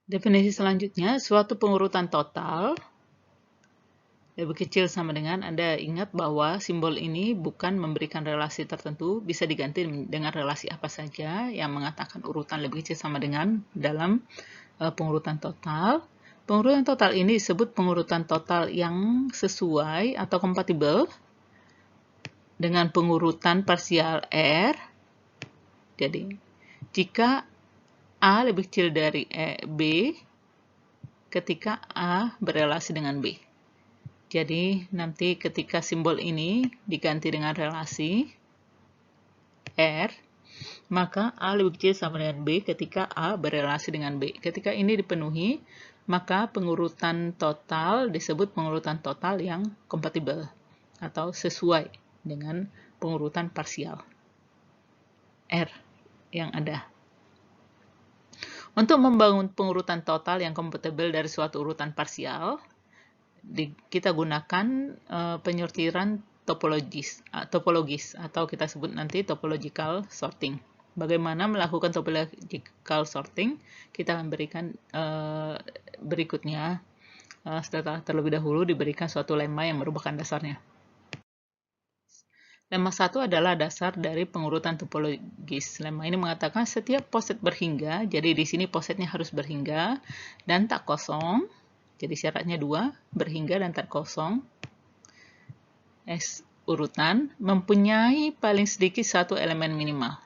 Definisi selanjutnya, suatu pengurutan total lebih kecil sama dengan, Anda ingat bahwa simbol ini bukan memberikan relasi tertentu, bisa diganti dengan relasi apa saja yang mengatakan urutan lebih kecil sama dengan dalam pengurutan total. Pengurutan total ini disebut pengurutan total yang sesuai atau kompatibel dengan pengurutan parsial R. Jadi, jika A lebih kecil dari B ketika A berrelasi dengan B. Jadi, nanti ketika simbol ini diganti dengan relasi R, maka A lebih kecil sama dengan B ketika A berrelasi dengan B. Ketika ini dipenuhi, maka pengurutan total disebut pengurutan total yang kompatibel atau sesuai dengan pengurutan parsial R yang ada. Untuk membangun pengurutan total yang kompatibel dari suatu urutan parsial, kita gunakan penyortiran topologis atau kita sebut nanti topological sorting. Bagaimana melakukan topological sorting? Kita akan berikan berikutnya setelah terlebih dahulu diberikan suatu lemma yang merupakan dasarnya. Lemma 1 adalah dasar dari pengurutan topologis. Lemma ini mengatakan setiap poset berhingga, jadi di sini posetnya harus berhingga dan tak kosong. Jadi syaratnya 2, berhingga dan tak kosong. S urutan mempunyai paling sedikit satu elemen minimal.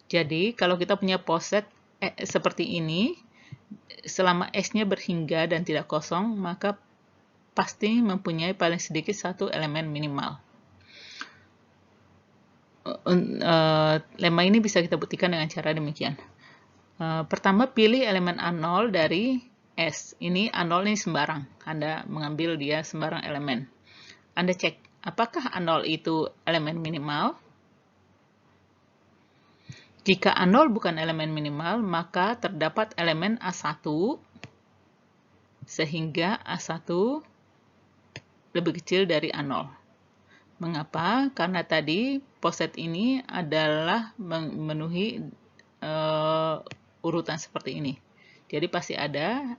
Jadi kalau kita punya poset seperti ini, selama S-nya berhingga dan tidak kosong, maka pasti mempunyai paling sedikit satu elemen minimal. Lemma ini bisa kita buktikan dengan cara demikian. Pertama, pilih elemen A0 dari S. Ini A0 ini sembarang. Anda mengambil dia sembarang elemen. Anda cek, apakah A0 itu elemen minimal? Jika A0 bukan elemen minimal, maka terdapat elemen A1, sehingga A1 lebih kecil dari A0. Mengapa? Karena tadi poset ini adalah memenuhi urutan seperti ini. Jadi pasti ada,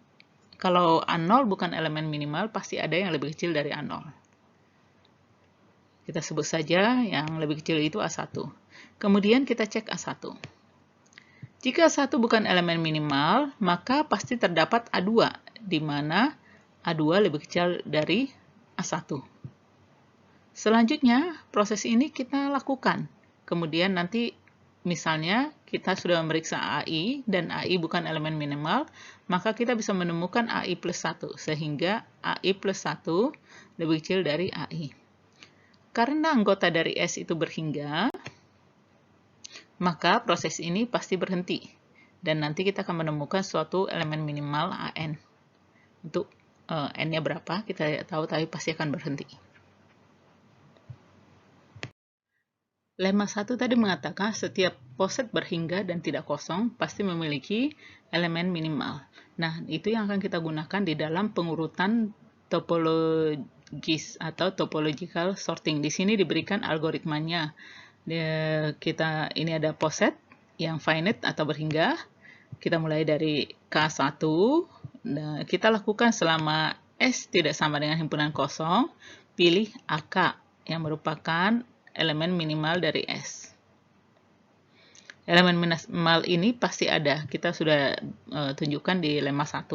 kalau A0 bukan elemen minimal, pasti ada yang lebih kecil dari A0. Kita sebut saja yang lebih kecil itu A1. Kemudian kita cek A1. Jika A1 bukan elemen minimal, maka pasti terdapat A2, di mana A2 lebih kecil dari A1. Selanjutnya, proses ini kita lakukan. Kemudian nanti misalnya kita sudah memeriksa AI dan AI bukan elemen minimal, maka kita bisa menemukan AI plus 1, sehingga AI plus 1 lebih kecil dari AI. Karena anggota dari S itu berhingga, maka proses ini pasti berhenti. Dan nanti kita akan menemukan suatu elemen minimal AN. Untuk N-nya berapa, kita tidak tahu, tapi pasti akan berhenti. Lemma 1 tadi mengatakan setiap poset berhingga dan tidak kosong pasti memiliki elemen minimal. Nah, itu yang akan kita gunakan di dalam pengurutan topologis atau topological sorting. Di sini diberikan algoritmanya. Ini ada poset yang finite atau berhingga. Kita mulai dari K1. Nah, kita lakukan selama S tidak sama dengan himpunan kosong, pilih AK yang merupakan elemen minimal dari S. Elemen minimal ini pasti ada. Kita sudah tunjukkan di lemma 1.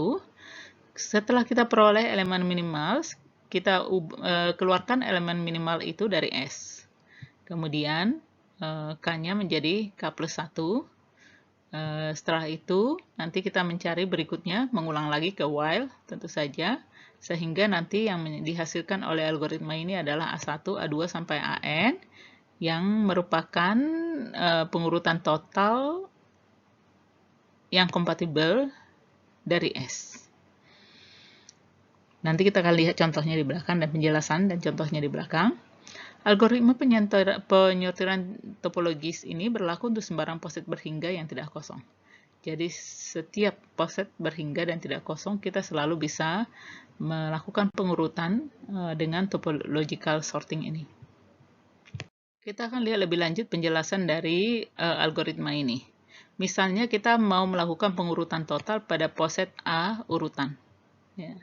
Setelah kita peroleh elemen minimal, kita keluarkan elemen minimal itu dari S. Kemudian K-nya menjadi K plus 1. Setelah itu, nanti kita mencari berikutnya, mengulang lagi ke while, tentu saja. Sehingga nanti yang dihasilkan oleh algoritma ini adalah A1, A2, sampai AN yang merupakan pengurutan total yang kompatibel dari S. Nanti kita akan lihat contohnya di belakang dan penjelasan dan contohnya di belakang. Algoritma penyortiran topologis ini berlaku untuk sembarang poset berhingga yang tidak kosong. Jadi setiap poset berhingga dan tidak kosong kita selalu bisa melakukan pengurutan dengan topological sorting ini. Kita akan lihat lebih lanjut penjelasan dari algoritma ini. Misalnya kita mau melakukan pengurutan total pada poset A urutan. Ya.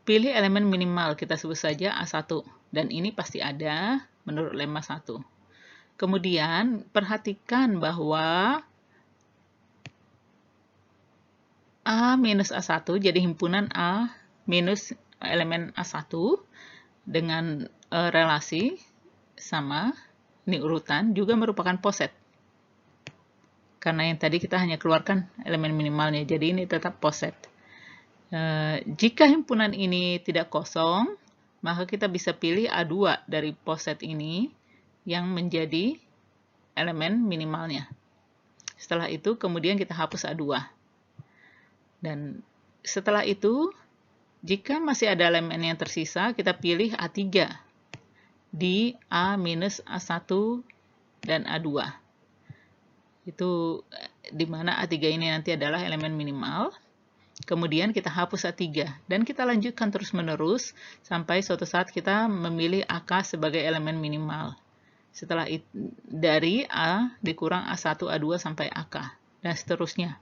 Pilih elemen minimal, kita sebut saja A1. Dan ini pasti ada menurut lemma 1. Kemudian, perhatikan bahwa A minus A1, jadi himpunan A minus elemen A1 dengan relasi sama, ini urutan, juga merupakan poset. Karena yang tadi kita hanya keluarkan elemen minimalnya, jadi ini tetap poset. Jika himpunan ini tidak kosong, maka kita bisa pilih A2 dari poset ini yang menjadi elemen minimalnya. Setelah itu, kemudian kita hapus A2. Dan setelah itu, jika masih ada elemen yang tersisa, kita pilih A3 di A minus A1 dan A2. Itu di mana A3 ini nanti adalah elemen minimal. Kemudian kita hapus A3 dan kita lanjutkan terus-menerus sampai suatu saat kita memilih AK sebagai elemen minimal. Setelah itu, dari A dikurang A1, A2 sampai AK dan seterusnya.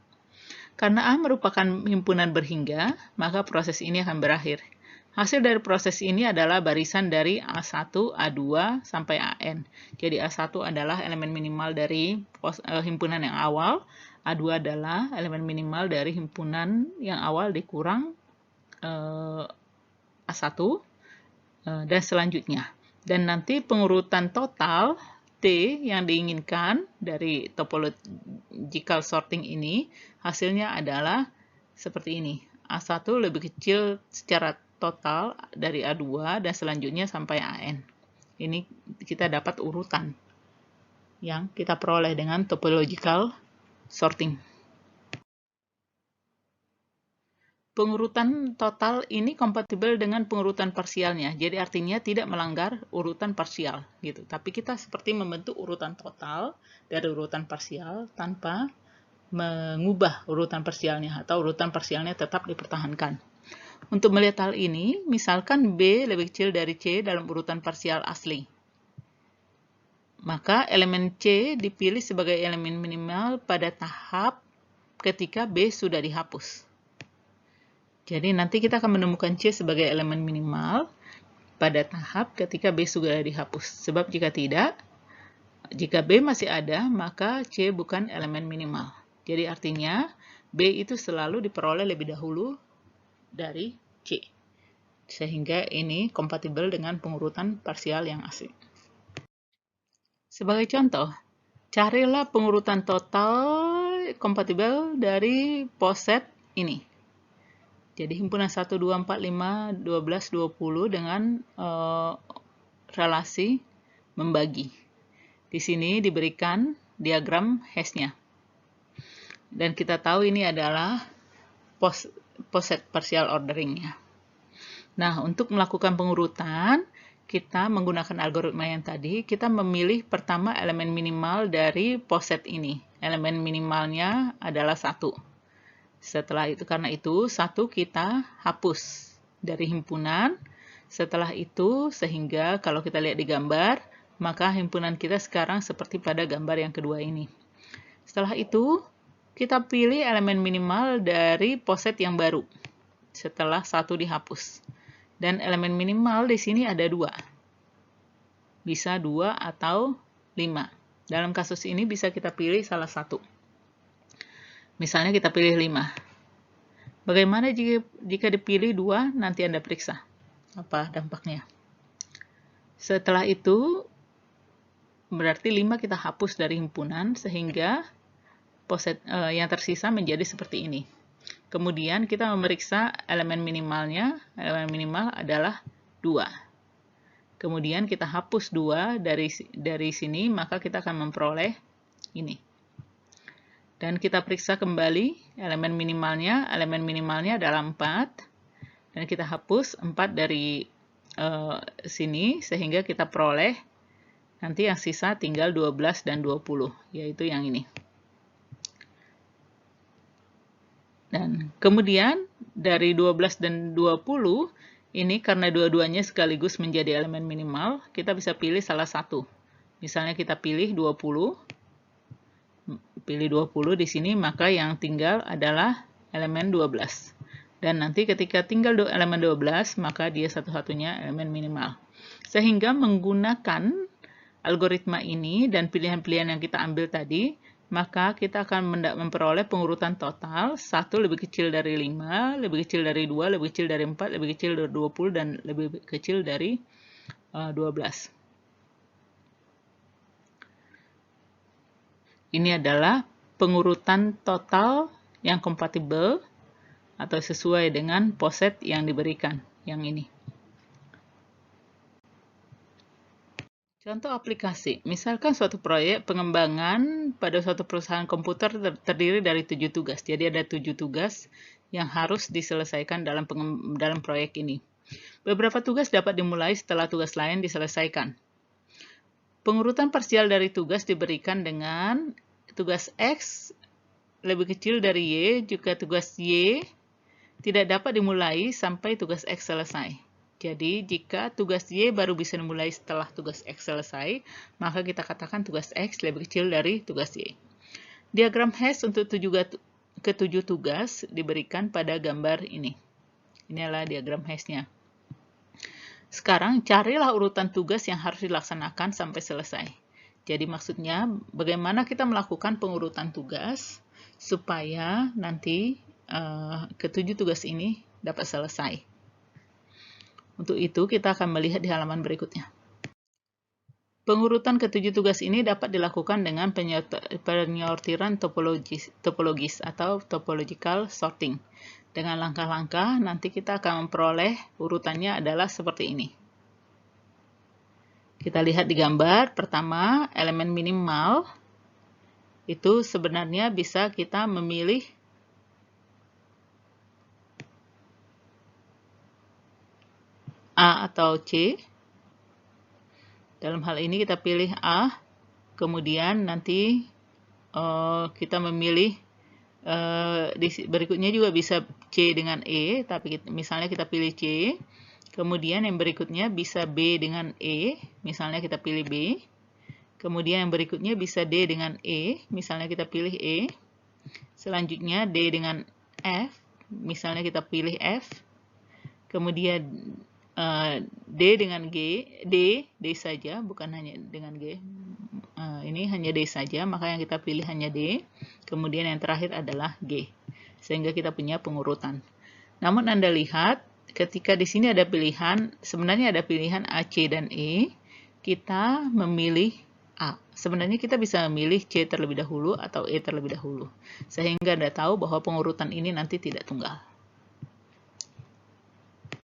Karena A merupakan himpunan berhingga, maka proses ini akan berakhir. Hasil dari proses ini adalah barisan dari A1, A2, sampai AN. Jadi A1 adalah elemen minimal dari himpunan yang awal, A2 adalah elemen minimal dari himpunan yang awal dikurang A1, dan selanjutnya. Dan nanti pengurutan total T yang diinginkan dari topological sorting ini, hasilnya adalah seperti ini. A1 lebih kecil secara total dari A2 dan selanjutnya sampai AN. Ini kita dapat urutan yang kita peroleh dengan topological sorting. Pengurutan total ini kompatibel dengan pengurutan parsialnya. Jadi artinya tidak melanggar urutan parsial gitu. Tapi kita seperti membentuk urutan total dari urutan parsial tanpa mengubah urutan parsialnya atau urutan parsialnya tetap dipertahankan. Untuk melihat hal ini, misalkan B lebih kecil dari C dalam urutan parsial asli. Maka elemen C dipilih sebagai elemen minimal pada tahap ketika B sudah dihapus. Jadi nanti kita akan menemukan C sebagai elemen minimal pada tahap ketika B sudah dihapus. Sebab jika tidak, jika B masih ada, maka C bukan elemen minimal. Jadi artinya B itu selalu diperoleh lebih dahulu dari C. Sehingga ini kompatibel dengan pengurutan parsial yang asli. Sebagai contoh, carilah pengurutan total kompatibel dari poset ini. Jadi himpunan 1, 2, 4, 5, 12, 20 dengan relasi membagi. Di sini diberikan diagram hash-nya. Dan kita tahu ini adalah poset partial orderingnya. Nah, untuk melakukan pengurutan, kita menggunakan algoritma yang tadi, kita memilih pertama elemen minimal dari poset ini. Elemen minimalnya adalah 1. Setelah itu, karena itu, 1 kita hapus dari himpunan. Setelah itu, sehingga kalau kita lihat di gambar, maka himpunan kita sekarang seperti pada gambar yang kedua ini. Setelah itu, kita pilih elemen minimal dari poset yang baru setelah 1 dihapus. Dan elemen minimal di sini ada 2. Bisa 2 atau 5. Dalam kasus ini bisa kita pilih salah satu. Misalnya kita pilih 5. Bagaimana jika dipilih 2? Nanti Anda periksa apa dampaknya. Setelah itu, berarti 5 kita hapus dari himpunan sehingga poset yang tersisa menjadi seperti ini. Kemudian kita memeriksa elemen minimalnya. Elemen minimal adalah 2. Kemudian kita hapus 2 dari sini, maka kita akan memperoleh ini. Dan kita periksa kembali elemen minimalnya. Elemen minimalnya adalah 4. Dan kita hapus 4 dari sini, sehingga kita peroleh nanti yang sisa tinggal 12 dan 20, yaitu yang ini. Dan kemudian dari 12 dan 20, ini karena dua-duanya sekaligus menjadi elemen minimal, kita bisa pilih salah satu. Misalnya kita pilih 20, pilih 20 di sini, maka yang tinggal adalah elemen 12. Dan nanti ketika tinggal elemen 12, maka dia satu-satunya elemen minimal. Sehingga menggunakan algoritma ini dan pilihan-pilihan yang kita ambil tadi, maka kita akan memperoleh pengurutan total 1 lebih kecil dari 5, lebih kecil dari 2, lebih kecil dari 4, lebih kecil dari 20, dan lebih kecil dari 12. Ini adalah pengurutan total yang kompatibel atau sesuai dengan POSET yang diberikan, yang ini. Contoh aplikasi, misalkan suatu proyek pengembangan pada suatu perusahaan komputer terdiri dari 7 tugas. Jadi ada 7 tugas yang harus diselesaikan dalam proyek ini. Beberapa tugas dapat dimulai setelah tugas lain diselesaikan. Pengurutan parsial dari tugas diberikan dengan tugas X lebih kecil dari Y jika tugas Y tidak dapat dimulai sampai tugas X selesai. Jadi, jika tugas Y baru bisa dimulai setelah tugas X selesai, maka kita katakan tugas X lebih kecil dari tugas Y. Diagram hash untuk ketujuh tugas diberikan pada gambar ini. Inilah diagram hashnya. Sekarang, carilah urutan tugas yang harus dilaksanakan sampai selesai. Jadi, maksudnya, bagaimana kita melakukan pengurutan tugas supaya nanti ketujuh tugas ini dapat selesai. Untuk itu, kita akan melihat di halaman berikutnya. Pengurutan ketujuh tugas ini dapat dilakukan dengan penyortiran topologis atau topological sorting. Dengan langkah-langkah, nanti kita akan memperoleh urutannya adalah seperti ini. Kita lihat di gambar, pertama, elemen minimal, itu sebenarnya bisa kita memilih A atau C. Dalam hal ini kita pilih A, kemudian nanti kita memilih berikutnya juga bisa C dengan E, tapi misalnya kita pilih C. Kemudian yang berikutnya bisa B dengan E, misalnya kita pilih B. Kemudian yang berikutnya bisa D dengan E, misalnya kita pilih E. Selanjutnya D dengan F, misalnya kita pilih F. Kemudian D dengan G, D saja, bukan hanya dengan G. Ini hanya D saja, maka yang kita pilih hanya D. Kemudian yang terakhir adalah G. Sehingga kita punya pengurutan. Namun Anda lihat, ketika di sini ada pilihan, sebenarnya ada pilihan A, C, dan E. Kita memilih A. Sebenarnya kita bisa memilih C terlebih dahulu atau E terlebih dahulu. Sehingga Anda tahu bahwa pengurutan ini nanti tidak tunggal.